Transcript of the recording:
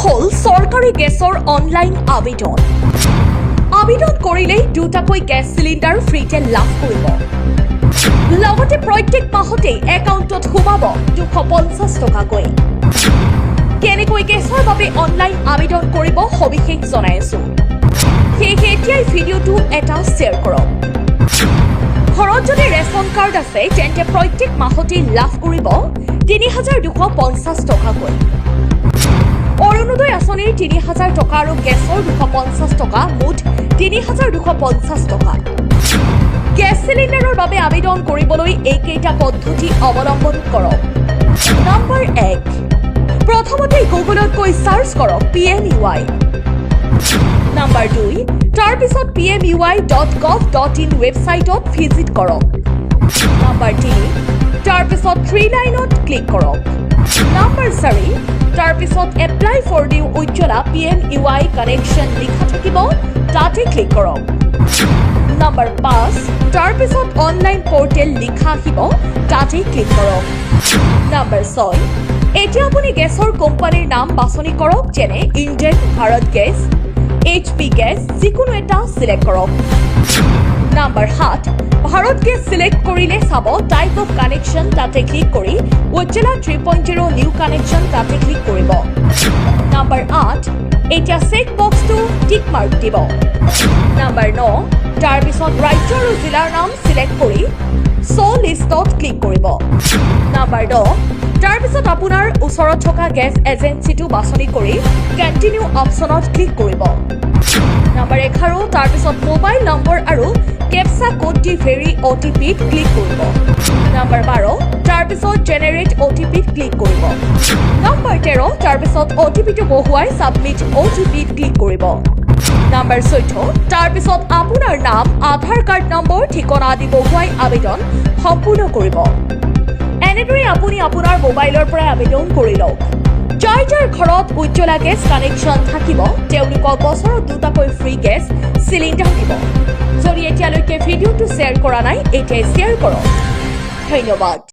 হল সৰকাৰি গ্যাসৰ online আবেদন। আবেদন কৰিলেই দুটাকৈ গ্যাস সিলিন্ডাৰ ফ্ৰীতে লাভ কৰিব। লগতে প্ৰত্যেক মাহতে একাউণ্টত সোমাব 250 টকাকৈ। কেনেকৈ গ্যাসৰ বাবে অনলাইন আবেদন কৰিব সবিশেষ জনাই আছো। সেয়েহে এতিয়াই ভিডিঅ'টো এটা শ্বেয়াৰ কৰক। ঘৰত যদি ৰেচন কাৰ্ড আছে তেন্তে প্ৰত্যেক মাহতে লাভ কৰিব 3250 টকাকৈ। অৰুণোদয় আঁচনিৰ 3000 টকা আৰু গেছৰ 250 টকা, মুঠ 3250 টকা। গেছ সিলিন্ডাৰৰ বাবে আবেদন কৰিবলৈ এইকেইটা পদ্ধতি অৱলম্বন কৰক। নম্বৰ 1, প্ৰথমতে গুগলত গৈ সাৰ্চ কৰক PMUI। নম্বৰ 2, তাৰপিছত pmui.gov.in ৱেবছাইটত ভিজিট কৰক। নম্বৰ 3, তাৰপিছত 3 লাইনত ক্লিক কৰক। নম্বৰ 4, তাৰপিছত apply for new Ujjwala PMUI connection লিখা থাকিব, তাতে ক্লিক কৰক। নম্বৰ 5, তাৰপিছত অনলাইন পোৰ্টেল লিখা আহিব, তাতে ক্লিক কৰক। নম্বৰ 6, এতিয়া আপুনি গেছৰ কোম্পানীৰ নাম বাছনি কৰক, যেনে Indane, Bharat gas, HP gas, যিকোনো এটা সিলেক্ট কৰক। নম্বৰ 7, ভাৰত গেছ সিলেক্ট কৰিলে চাব টাইপ অফ কানেকশ্যন, তাতে ক্লিক কৰি উজ্জ্বলা 3.0 নিউ কানেকশ্যন, তাতে ক্লিক কৰিব। নম্বৰ 8, এতিয়া চেক বক্সটো টিক মাৰ্ক দিব। নম্বৰ 9, তাৰপিছত ৰাজ্য আৰু জিলাৰ নাম সিলেক্ট কৰি শো লিষ্টত ক্লিক কৰিব। নম্বৰ 10, তাৰপিছত আপোনাৰ ওচৰত থকা গেছ এজেন্সিটো বাছনি কৰি কণ্টিনিউ অপশ্যনত ক্লিক কৰিব। নম্বৰ 11, তাৰপিছত মোবাইল নম্বৰ আৰু কেপচা কোড দি ভেৰি OTPত ক্লিক কৰিব। নম্বৰ 12, তাৰপিছত জেনেৰেট OTPত ক্লিক কৰিব। নম্বৰ 13, তাৰপিছত OTPটো বহুৱাই সাবমিট OTPত ক্লিক কৰিব। নম্বৰ 14, তাৰপিছত আপোনাৰ নাম, আধাৰ কাৰ্ড নম্বৰ, ঠিকনা আদি বহুৱাই আবেদন সম্পূৰ্ণ কৰিব। এনেদৰে আপুনি আপোনাৰ মোবাইলৰ পৰা আবেদন কৰি লওক। যাৰ যাৰ ঘৰত উজ্জ্বলা গেছ কানেকশ্যন থাকিব তেওঁলোকক বছৰত দুটাকৈ ফ্ৰী গেছ সিলিন্ডাৰ দিব। যদি এতিয়ালৈকে ভিডিঅ'টো শ্বেয়াৰ কৰা নাই, এতিয়াই শ্বেয়াৰ কৰক। ধন্যবাদ।